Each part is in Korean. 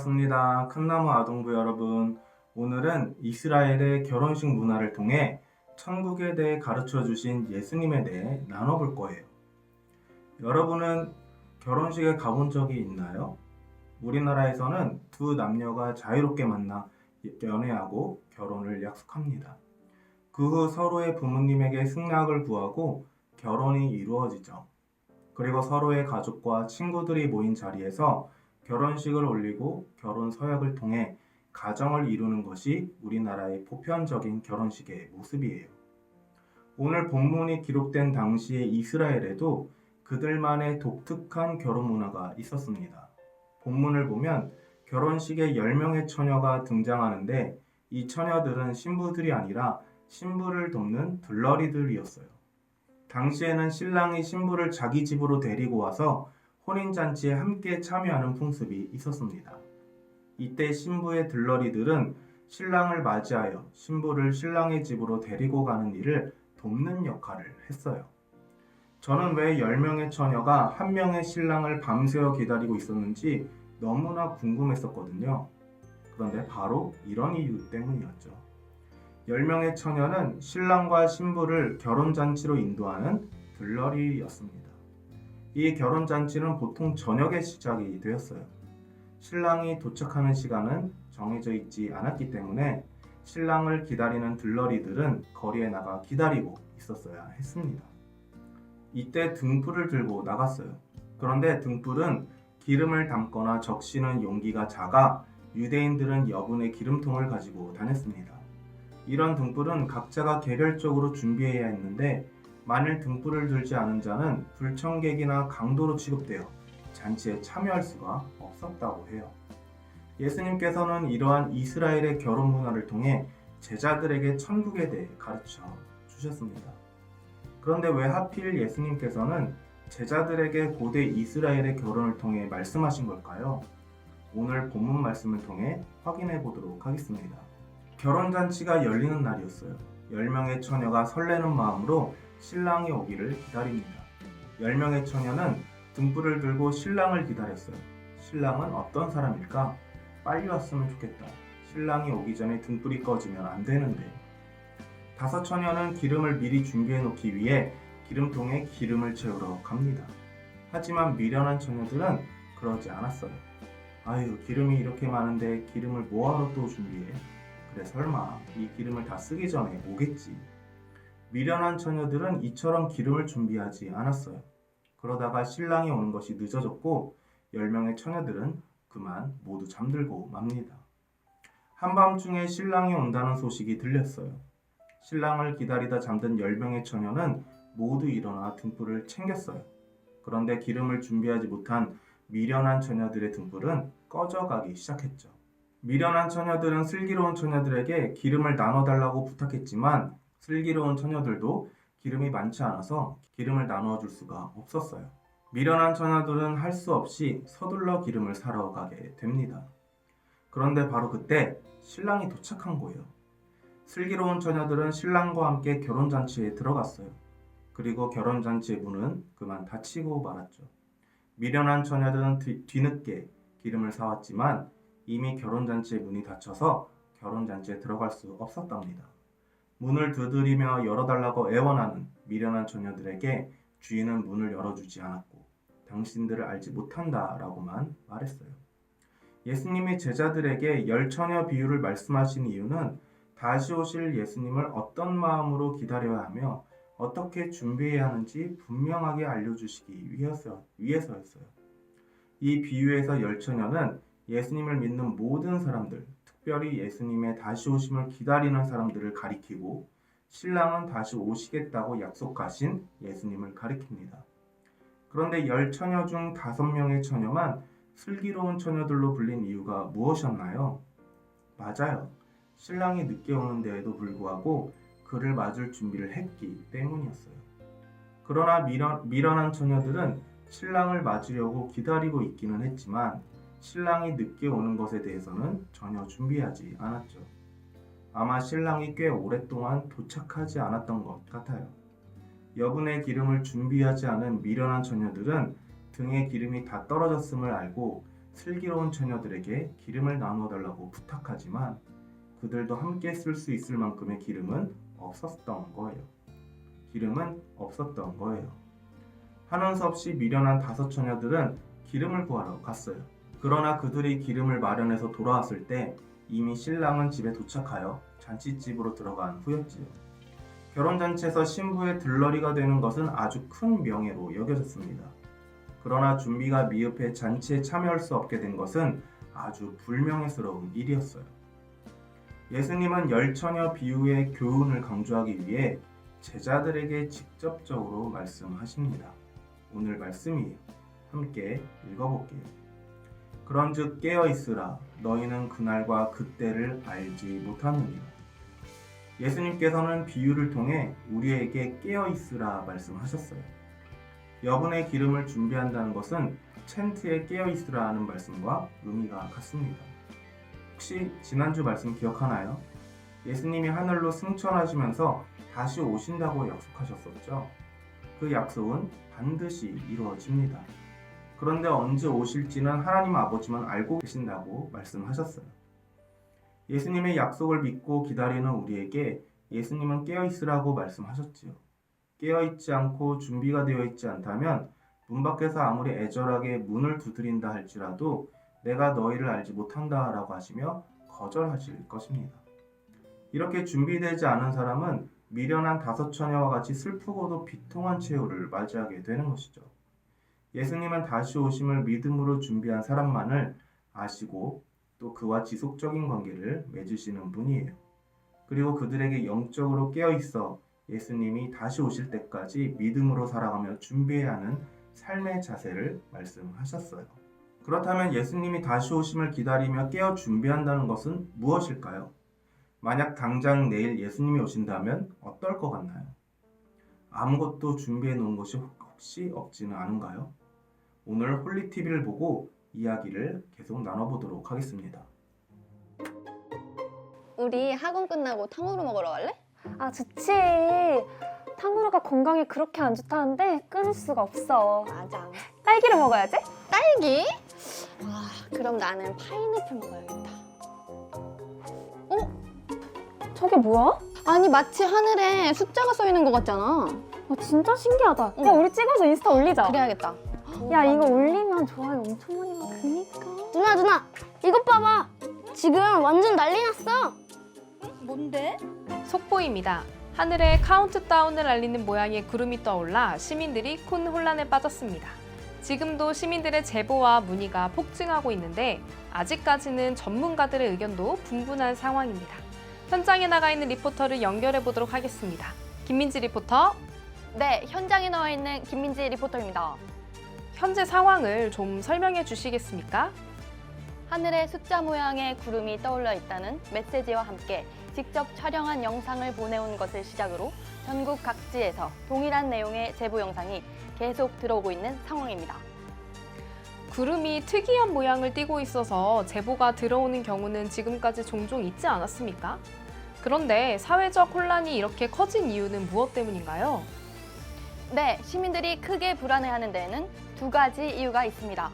반갑습니다. 큰나무 아동부 여러분. 오늘은 이스라엘의 결혼식 문화를 통해 천국에 대해 가르쳐 주신 예수님에 대해 나눠볼 거예요. 여러분은 결혼식에 가본 적이 있나요? 우리나라에서는 두 남녀가 자유롭게 만나 연애하고 결혼을 약속합니다. 그 후 서로의 부모님에게 승낙을 구하고 결혼이 이루어지죠. 그리고 서로의 가족과 친구들이 모인 자리에서 결혼식을 올리고 결혼 서약을 통해 가정을 이루는 것이 우리나라의 보편적인 결혼식의 모습이에요. 오늘 본문이 기록된 당시의 이스라엘에도 그들만의 독특한 결혼 문화가 있었습니다. 본문을 보면 결혼식에 10명의 처녀가 등장하는데 이 처녀들은 신부들이 아니라 신부를 돕는 들러리들이었어요. 당시에는 신랑이 신부를 자기 집으로 데리고 와서 혼인잔치에 함께 참여하는 풍습이 있었습니다. 이때 신부의 들러리들은 신랑을 맞이하여 신부를 신랑의 집으로 데리고 가는 일을 돕는 역할을 했어요. 저는 왜 10명의 처녀가 한 명의 신랑을 밤새워 기다리고 있었는지 너무나 궁금했었거든요. 그런데 바로 이런 이유 때문이었죠. 10명의 처녀는 신랑과 신부를 결혼잔치로 인도하는 들러리였습니다. 이 결혼잔치는 보통 저녁에 시작이 되었어요. 신랑이 도착하는 시간은 정해져 있지 않았기 때문에 신랑을 기다리는 들러리들은 거리에 나가 기다리고 있었어야 했습니다. 이때 등불을 들고 나갔어요. 그런데 등불은 기름을 담거나 적시는 용기가 작아 유대인들은 여분의 기름통을 가지고 다녔습니다. 이런 등불은 각자가 개별적으로 준비해야 했는데 만일 등불을 들지 않은 자는 불청객이나 강도로 취급되어 잔치에 참여할 수가 없었다고 해요. 예수님께서는 이러한 이스라엘의 결혼 문화를 통해 제자들에게 천국에 대해 가르쳐 주셨습니다. 그런데 왜 하필 예수님께서는 제자들에게 고대 이스라엘의 결혼을 통해 말씀하신 걸까요? 오늘 본문 말씀을 통해 확인해 보도록 하겠습니다. 결혼잔치가 열리는 날이었어요. 10명의 처녀가 설레는 마음으로 신랑이 오기를 기다립니다. 10명의 처녀는 등불을 들고 신랑을 기다렸어요. 신랑은 어떤 사람일까? 빨리 왔으면 좋겠다. 신랑이 오기 전에 등불이 꺼지면 안 되는데. 5 처녀는 기름을 미리 준비해 놓기 위해 기름통에 기름을 채우러 갑니다. 하지만 미련한 처녀들은 그러지 않았어요. 아유, 기름이 이렇게 많은데 기름을 뭐하러 또 준비해? 그래, 설마 이 기름을 다 쓰기 전에 오겠지. 미련한 처녀들은 이처럼 기름을 준비하지 않았어요. 그러다가 신랑이 오는 것이 늦어졌고 10명의 처녀들은 그만 모두 잠들고 맙니다. 한밤중에 신랑이 온다는 소식이 들렸어요. 신랑을 기다리다 잠든 10명의 처녀는 모두 일어나 등불을 챙겼어요. 그런데 기름을 준비하지 못한 미련한 처녀들의 등불은 꺼져가기 시작했죠. 미련한 처녀들은 슬기로운 처녀들에게 기름을 나눠달라고 부탁했지만 슬기로운 처녀들도 기름이 많지 않아서 기름을 나누어 줄 수가 없었어요. 미련한 처녀들은 할 수 없이 서둘러 기름을 사러 가게 됩니다. 그런데 바로 그때 신랑이 도착한 거예요. 슬기로운 처녀들은 신랑과 함께 결혼잔치에 들어갔어요. 그리고 결혼잔치의 문은 그만 닫히고 말았죠. 미련한 처녀들은 뒤늦게 기름을 사왔지만 이미 결혼잔치의 문이 닫혀서 결혼잔치에 들어갈 수 없었답니다. 문을 두드리며 열어달라고 애원하는 미련한 처녀들에게 주인은 문을 열어주지 않았고 당신들을 알지 못한다라고만 말했어요. 예수님이 제자들에게 10처녀 비유를 말씀하신 이유는 다시 오실 예수님을 어떤 마음으로 기다려야 하며 어떻게 준비해야 하는지 분명하게 알려주시기 위해서였어요. 이 비유에서 10처녀는 예수님을 믿는 모든 사람들, 특별히 예수님의 다시 오심을 기다리는 사람들을 가리키고 신랑은 다시 오시겠다고 약속하신 예수님을 가리킵니다. 그런데 10처녀 중 5명의 처녀만 슬기로운 처녀들로 불린 이유가 무엇이었나요? 맞아요. 신랑이 늦게 오는 데에도 불구하고 그를 맞을 준비를 했기 때문이었어요. 그러나 미련한 처녀들은 신랑을 맞으려고 기다리고 있기는 했지만 신랑이 늦게 오는 것에 대해서는 전혀 준비하지 않았죠. 아마 신랑이 꽤 오랫동안 도착하지 않았던 것 같아요. 여분의 기름을 준비하지 않은 미련한 처녀들은 등에 기름이 다 떨어졌음을 알고 슬기로운 처녀들에게 기름을 나누어 달라고 부탁하지만 그들도 함께 쓸 수 있을 만큼의 기름은 없었던 거예요. 기름은 없었던 거예요. 하는 수 없이 미련한 5 처녀들은 기름을 구하러 갔어요. 그러나 그들이 기름을 마련해서 돌아왔을 때 이미 신랑은 집에 도착하여 잔치집으로 들어간 후였지요. 결혼잔치에서 신부의 들러리가 되는 것은 아주 큰 명예로 여겨졌습니다. 그러나 준비가 미흡해 잔치에 참여할 수 없게 된 것은 아주 불명예스러운 일이었어요. 예수님은 열처녀 비유의 교훈을 강조하기 위해 제자들에게 직접적으로 말씀하십니다. 오늘 말씀이에요. 함께 읽어볼게요. 그런즉 깨어있으라. 너희는 그날과 그때를 알지 못하느니라. 예수님께서는 비유를 통해 우리에게 깨어있으라 말씀하셨어요. 여분의 기름을 준비한다는 것은 텐트에 깨어있으라 하는 말씀과 의미가 같습니다. 혹시 지난주 말씀 기억하나요? 예수님이 하늘로 승천하시면서 다시 오신다고 약속하셨었죠. 그 약속은 반드시 이루어집니다. 그런데 언제 오실지는 하나님 아버지만 알고 계신다고 말씀하셨어요. 예수님의 약속을 믿고 기다리는 우리에게 예수님은 깨어있으라고 말씀하셨지요. 깨어있지 않고 준비가 되어 있지 않다면 문 밖에서 아무리 애절하게 문을 두드린다 할지라도 내가 너희를 알지 못한다 라고 하시며 거절하실 것입니다. 이렇게 준비되지 않은 사람은 미련한 5 처녀와 같이 슬프고도 비통한 최후를 맞이하게 되는 것이죠. 예수님은 다시 오심을 믿음으로 준비한 사람만을 아시고 또 그와 지속적인 관계를 맺으시는 분이에요. 그리고 그들에게 영적으로 깨어있어 예수님이 다시 오실 때까지 믿음으로 살아가며 준비해야 하는 삶의 자세를 말씀하셨어요. 그렇다면 예수님이 다시 오심을 기다리며 깨어 준비한다는 것은 무엇일까요? 만약 당장 내일 예수님이 오신다면 어떨 것 같나요? 아무것도 준비해 놓은 것이 혹시 없지는 않은가요? 오늘 홀리TV를 보고 이야기를 계속 나눠보도록 하겠습니다. 우리 학원 끝나고 탕후루 먹으러 갈래? 아, 좋지. 탕후루가 건강에 그렇게 안 좋다는데 끊을 수가 없어. 맞아. 딸기를 먹어야지. 딸기? 아, 그럼 나는 파인애플 먹어야겠다. 저게 뭐야? 아니, 마치 하늘에 숫자가 써 있는 것 같잖아. 진짜 신기하다. 응. 야, 우리 찍어서 인스타 올리자. 그래야겠다. 야, 이거 올리면 좋아요 엄청 많이 받아. 그니까. 누나 이것 봐봐. 지금 완전 난리 났어. 뭔데? 속보입니다. 하늘에 카운트다운을 알리는 모양의 구름이 떠올라 시민들이 큰 혼란에 빠졌습니다. 지금도 시민들의 제보와 문의가 폭증하고 있는데 아직까지는 전문가들의 의견도 분분한 상황입니다. 현장에 나가 있는 리포터를 연결해 보도록 하겠습니다. 김민지 리포터. 네, 현장에 나와 있는 김민지 리포터입니다. 현재 상황을 좀 설명해 주시겠습니까? 하늘에 숫자 모양의 구름이 떠올라 있다는 메시지와 함께 직접 촬영한 영상을 보내온 것을 시작으로 전국 각지에서 동일한 내용의 제보 영상이 계속 들어오고 있는 상황입니다. 구름이 특이한 모양을 띠고 있어서 제보가 들어오는 경우는 지금까지 종종 있지 않았습니까? 그런데 사회적 혼란이 이렇게 커진 이유는 무엇 때문인가요? 네, 시민들이 크게 불안해하는 데에는 2가지 이유가 있습니다.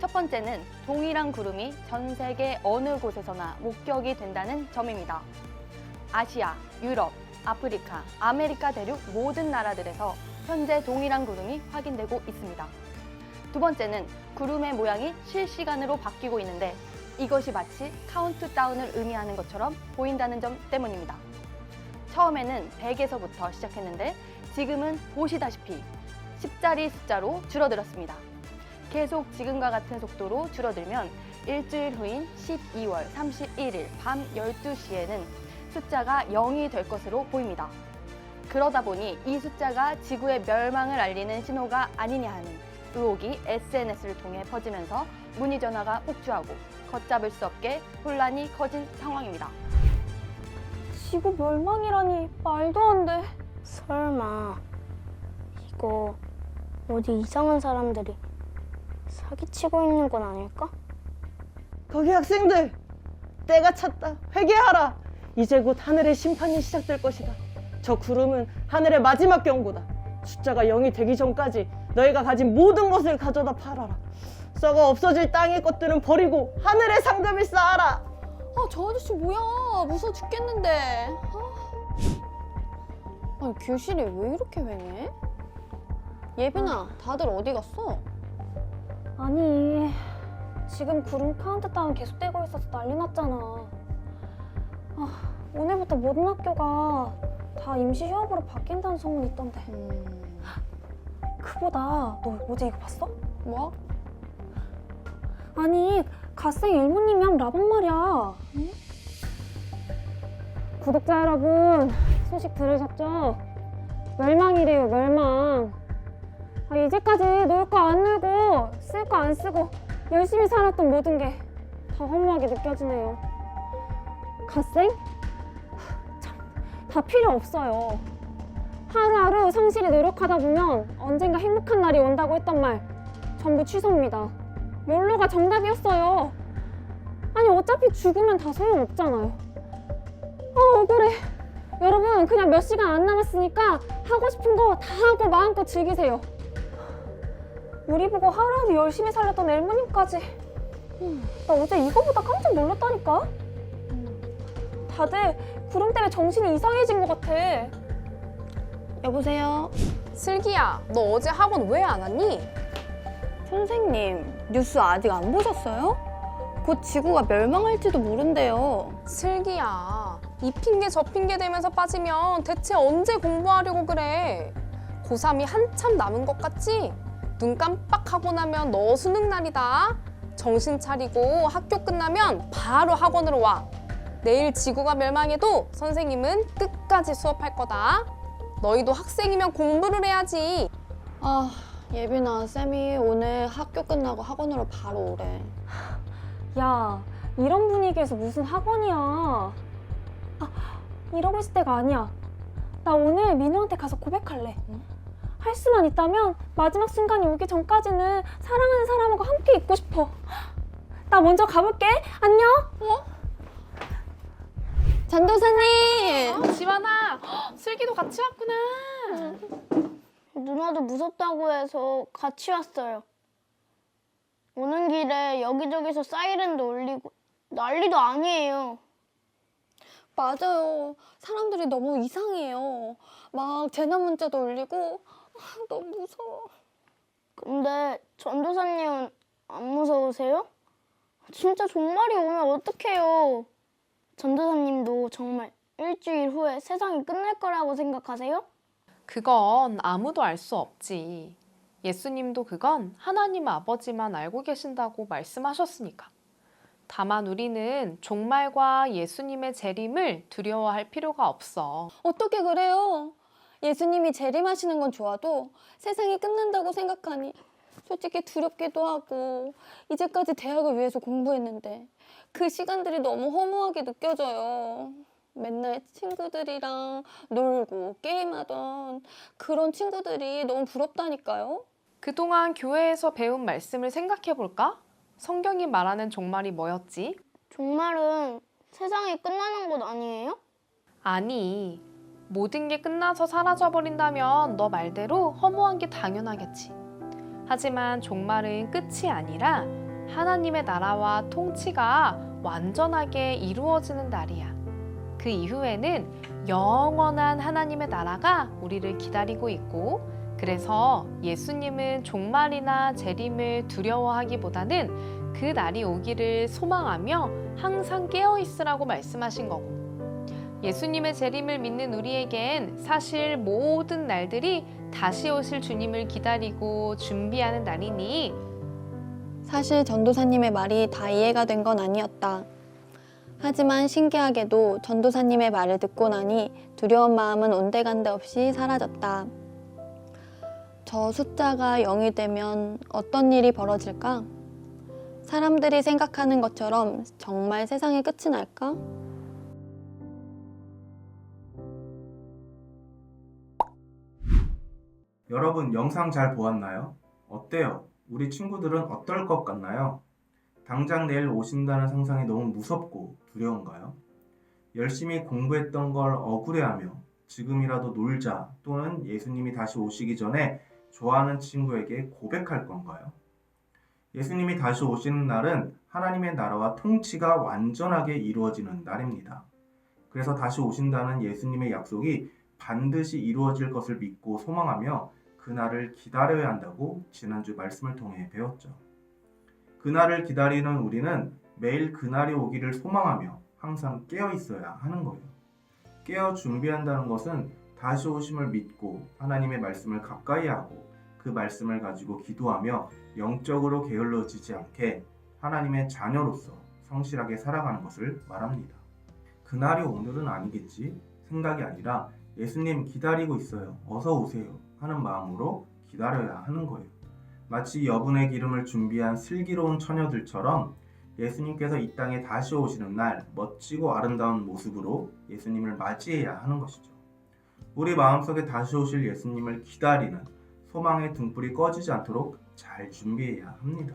첫 번째는 동일한 구름이 전 세계 어느 곳에서나 목격이 된다는 점입니다. 아시아, 유럽, 아프리카, 아메리카 대륙 모든 나라들에서 현재 동일한 구름이 확인되고 있습니다. 두 번째는 구름의 모양이 실시간으로 바뀌고 있는데 이것이 마치 카운트다운을 의미하는 것처럼 보인다는 점 때문입니다. 처음에는 100에서부터 시작했는데 지금은 보시다시피 10자리 숫자로 줄어들었습니다. 계속 지금과 같은 속도로 줄어들면 일주일 후인 12월 31일 밤 12시에는 숫자가 0이 될 것으로 보입니다. 그러다 보니 이 숫자가 지구의 멸망을 알리는 신호가 아니냐 하는 의혹이 SNS를 통해 퍼지면서 문의 전화가 폭주하고 걷잡을 수 없게 혼란이 커진 상황입니다. 지구 멸망이라니 말도 안 돼. 설마 이거 어디 이상한 사람들이 사기치고 있는 건 아닐까? 거기 학생들, 때가 찼다. 회개하라. 이제 곧 하늘의 심판이 시작될 것이다. 저 구름은 하늘의 마지막 경고다. 숫자가 0이 되기 전까지 너희가 가진 모든 것을 가져다 팔아라. 썩어 없어질 땅의 것들은 버리고 하늘의 상급을 쌓아라. 저 아저씨 뭐야? 무서워 죽겠는데. 아니, 교실에 왜 이렇게 휑해? 예빈아, 다들 어디 갔어? 아니, 지금 구름 카운트다운 계속되고 있어서 난리 났잖아. 오늘부터 모든 학교가 다 임시 휴업으로 바뀐다는 소문이 있던데. 그보다 너 어제 이거 봤어? 뭐? 아니, 갓생 일모님이 한 라방 말이야. 구독자 여러분, 소식 들으셨죠? 멸망이래요, 멸망. 이제까지 놀 거 안 놀고 쓸 거 안 쓰고 열심히 살았던 모든 게 다 허무하게 느껴지네요. 갓생? 참, 다 필요 없어요. 하루하루 성실히 노력하다 보면 언젠가 행복한 날이 온다고 했던 말 전부 취소입니다. 욜로가 정답이었어요. 아니, 어차피 죽으면 다 소용없잖아요. 억울해. 여러분, 그냥 몇 시간 안 남았으니까 하고 싶은 거 다 하고 마음껏 즐기세요. 우리 보고 하루하루 열심히 살렸던 엘모님까지. 나 어제 이거보다 깜짝 놀랐다니까? 다들 구름 때문에 정신이 이상해진 것 같아. 여보세요? 슬기야, 너 어제 학원 왜 안 왔니? 선생님, 뉴스 아직 안 보셨어요? 곧 지구가 멸망할지도 모른대요. 슬기야, 이 핑계 저 핑계 대면서 빠지면 대체 언제 공부하려고 그래? 고3이 한참 남은 것 같지? 눈 깜빡하고 나면 너 수능 날이다. 정신 차리고 학교 끝나면 바로 학원으로 와. 내일 지구가 멸망해도 선생님은 끝까지 수업할 거다. 너희도 학생이면 공부를 해야지. 예빈아, 쌤이 오늘 학교 끝나고 학원으로 바로 오래. 야, 이런 분위기에서 무슨 학원이야. 이러고 있을 때가 아니야. 나 오늘 민호한테 가서 고백할래. 할 수만 있다면 마지막 순간이 오기 전까지는 사랑하는 사람하고 함께 있고 싶어. 나 먼저 가볼게. 안녕. 전도사님! 지환아, 슬기도 같이 왔구나. 누나도 무섭다고 해서 같이 왔어요. 오는 길에 여기저기서 사이렌도 울리고 난리도 아니에요. 맞아요. 사람들이 너무 이상해요. 막 재난 문자도 올리고 너무 무서워. 근데 전도사님은 안 무서우세요? 진짜 종말이 오면 어떡해요? 전도사님도 정말 일주일 후에 세상이 끝날 거라고 생각하세요? 그건 아무도 알 수 없지. 예수님도 그건 하나님 아버지만 알고 계신다고 말씀하셨으니까. 다만 우리는 종말과 예수님의 재림을 두려워할 필요가 없어. 어떻게 그래요? 예수님이 재림하시는 건 좋아도 세상이 끝난다고 생각하니 솔직히 두렵기도 하고 이제까지 대학을 위해서 공부했는데 그 시간들이 너무 허무하게 느껴져요. 맨날 친구들이랑 놀고 게임하던 그런 친구들이 너무 부럽다니까요. 그동안 교회에서 배운 말씀을 생각해 볼까? 성경이 말하는 종말이 뭐였지? 종말은 세상이 끝나는 것 아니에요? 아니, 모든 게 끝나서 사라져버린다면 너 말대로 허무한 게 당연하겠지. 하지만 종말은 끝이 아니라 하나님의 나라와 통치가 완전하게 이루어지는 날이야. 그 이후에는 영원한 하나님의 나라가 우리를 기다리고 있고, 그래서 예수님은 종말이나 재림을 두려워하기보다는 그 날이 오기를 소망하며 항상 깨어있으라고 말씀하신 거고, 예수님의 재림을 믿는 우리에겐 사실 모든 날들이 다시 오실 주님을 기다리고 준비하는 날이니 사실 전도사님의 말이 다 이해가 된 건 아니었다. 하지만 신기하게도 전도사님의 말을 듣고 나니 두려운 마음은 온데간데 없이 사라졌다. 저 숫자가 0이 되면 어떤 일이 벌어질까? 사람들이 생각하는 것처럼 정말 세상의 끝이 날까? 여러분 영상 잘 보았나요? 어때요? 우리 친구들은 어떨 것 같나요? 당장 내일 오신다는 상상이 너무 무섭고 두려운가요? 열심히 공부했던 걸 억울해하며 지금이라도 놀자 또는 예수님이 다시 오시기 전에 좋아하는 친구에게 고백할 건가요? 예수님이 다시 오시는 날은 하나님의 나라와 통치가 완전하게 이루어지는 날입니다. 그래서 다시 오신다는 예수님의 약속이 반드시 이루어질 것을 믿고 소망하며 그날을 기다려야 한다고 지난주 말씀을 통해 배웠죠. 그날을 기다리는 우리는 매일 그날이 오기를 소망하며 항상 깨어 있어야 하는 거예요. 깨어 준비한다는 것은 다시 오심을 믿고 하나님의 말씀을 가까이 하고 그 말씀을 가지고 기도하며 영적으로 게을러지지 않게 하나님의 자녀로서 성실하게 살아가는 것을 말합니다. 그날이 오늘은 아니겠지 생각이 아니라 예수님 기다리고 있어요. 어서 오세요 하는 마음으로 기다려야 하는 거예요. 마치 여분의 기름을 준비한 슬기로운 처녀들처럼 예수님께서 이 땅에 다시 오시는 날 멋지고 아름다운 모습으로 예수님을 맞이해야 하는 것이죠. 우리 마음속에 다시 오실 예수님을 기다리는 소망의 등불이 꺼지지 않도록 잘 준비해야 합니다.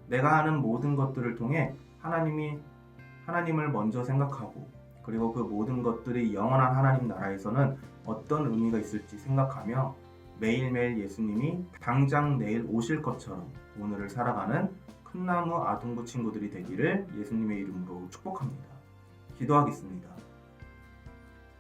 내가 하는 모든 것들을 통해 하나님을 먼저 생각하고 그리고 그 모든 것들이 영원한 하나님 나라에서는 어떤 의미가 있을지 생각하며 매일매일 예수님이 당장 내일 오실 것처럼 오늘을 살아가는 큰나무 아동부 친구들이 되기를 예수님의 이름으로 축복합니다. 기도하겠습니다.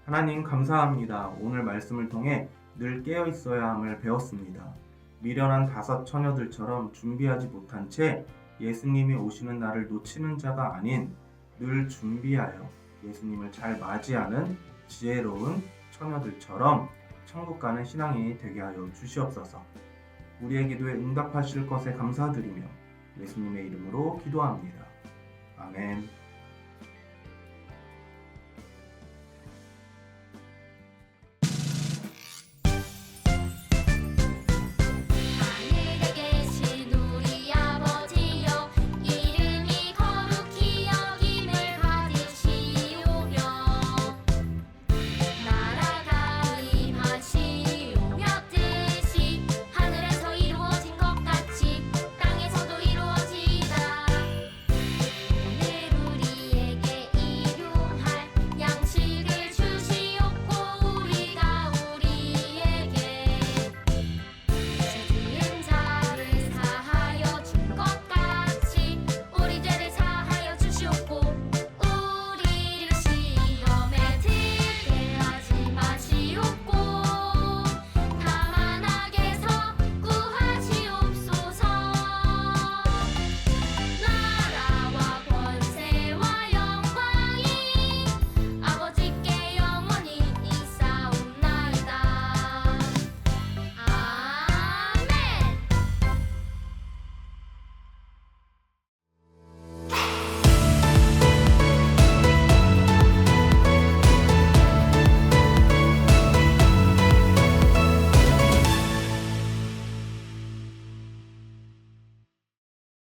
하나님 감사합니다. 오늘 말씀을 통해 늘 깨어 있어야 함을 배웠습니다. 미련한 5 처녀들처럼 준비하지 못한 채 예수님이 오시는 날을 놓치는 자가 아닌 늘 준비하여 예수님을 잘 맞이하는 지혜로운 처녀들처럼 천국 가는 신앙인이 되게 하여 주시옵소서. 우리의 기도에 응답하실 것에 감사드리며 예수님의 이름으로 기도합니다. 아멘.